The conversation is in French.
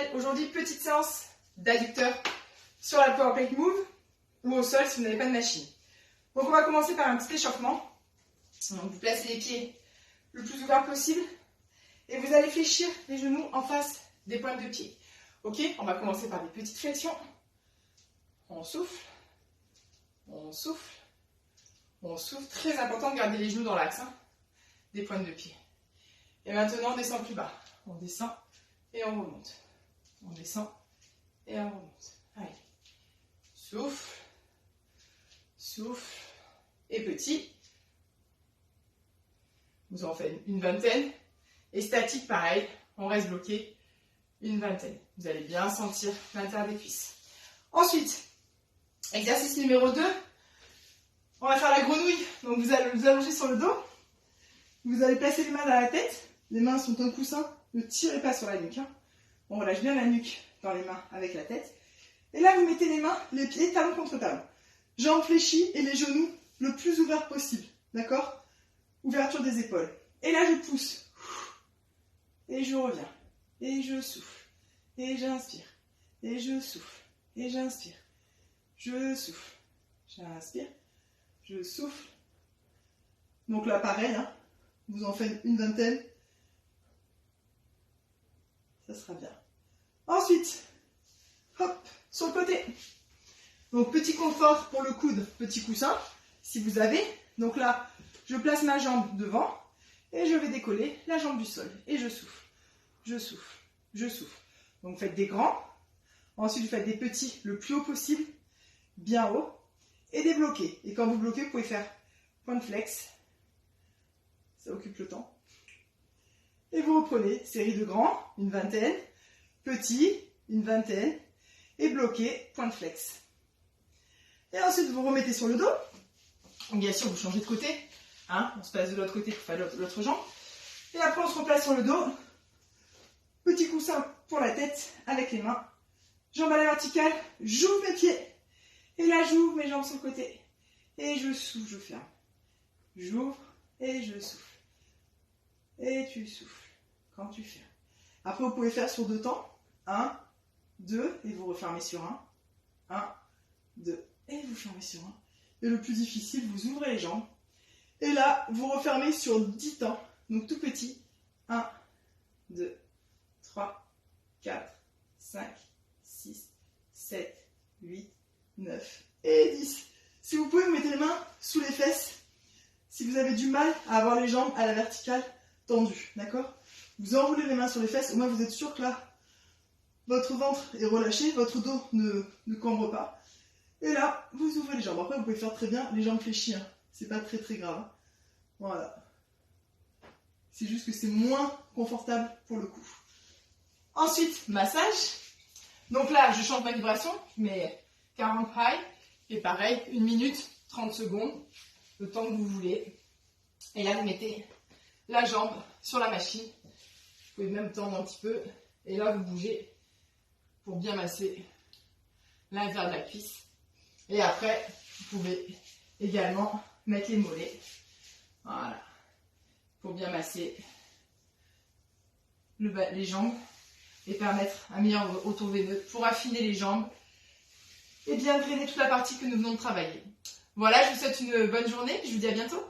channel. Aujourd'hui, petite séance d'adducteurs sur la Power Plank Move ou au sol si vous n'avez pas de machine. Donc on va commencer par un petit échauffement. Donc, vous placez les pieds le plus ouvert possible et vous allez fléchir les genoux en face des pointes de pied. Ok, on va commencer par des petites flexions. On souffle, on souffle, on souffle. Très important de garder les genoux dans l'axe des pointes de pied. Et maintenant, on descend plus bas. On descend et on remonte. On descend et on remonte. Allez. Souffle, souffle et petit. Vous en faites une vingtaine. Et statique, pareil. On reste bloqué une vingtaine. Vous allez bien sentir l'intérieur des cuisses. Ensuite, exercice numéro 2. On va faire la grenouille. Donc vous allez vous allonger sur le dos. Vous allez placer les mains dans la tête. Les mains sont un coussin. Ne tirez pas sur la nuque. On relâche bien la nuque dans les mains avec la tête. Et là, vous mettez les mains, les pieds talon contre talon. Jambes fléchies et les genoux le plus ouverts possible. D'accord? Ouverture des épaules. Et là, je pousse. Et je reviens. Et je souffle. Et j'inspire. Et je souffle. Et j'inspire. Je souffle. J'inspire. Je souffle. Donc là, pareil. Vous en faites une vingtaine. Ça sera bien. Ensuite, hop, sur le côté. Donc, petit confort pour le coude, petit coussin, si vous avez. Donc là, je place ma jambe devant et je vais décoller la jambe du sol. Et je souffle, je souffle, je souffle. Donc, faites des grands. Ensuite, vous faites des petits le plus haut possible, bien haut. Et des bloqués. Et quand vous bloquez, vous pouvez faire point de flex. Ça occupe le temps. Et vous reprenez, série de grands, une vingtaine, petits, une vingtaine, et bloqué, point de flex. Et ensuite, vous remettez sur le dos. Donc, bien sûr, vous changez de côté. On se place de l'autre côté pour faire l'autre jambe. Et après, on se replace sur le dos. Petit coussin pour la tête, avec les mains. Jambes à la verticale, j'ouvre mes pieds. Et là, j'ouvre mes jambes sur le côté. Et je souffle, je ferme. J'ouvre et je souffle. Et tu souffles quand tu fermes. Après, vous pouvez faire sur 2 temps. 1, 2, et vous refermez sur 1. 1, 2, et vous fermez sur 1. Et le plus difficile, vous ouvrez les jambes. Et là, vous refermez sur 10 temps. Donc tout petit. 1, 2, 3, 4, 5, 6, 7, 8, 9 et 10. Si vous pouvez, vous mettez les mains sous les fesses. Si vous avez du mal à avoir les jambes à la verticale tendues. D'accord? Vous enroulez les mains sur les fesses. Au moins, vous êtes sûr que là, votre ventre est relâché. Votre dos ne cambre pas. Et là, vous ouvrez les jambes. Après, vous pouvez faire très bien les jambes fléchies. C'est pas très très grave. Voilà. C'est juste que c'est moins confortable pour le coup. Ensuite, massage. Donc là, je change ma vibration. Je mets 40 high. Et pareil, 1 minute, 30 secondes. Le temps que vous voulez. Et là, vous mettez la jambe sur la machine. Vous pouvez même tendre un petit peu. Et là, vous bougez pour bien masser l'intérieur de la cuisse. Et après, vous pouvez également mettre les mollets. Voilà. Pour bien masser les jambes et permettre un meilleur retour veineux pour affiner les jambes et bien drainer toute la partie que nous venons de travailler. Voilà, je vous souhaite une bonne journée et je vous dis à bientôt.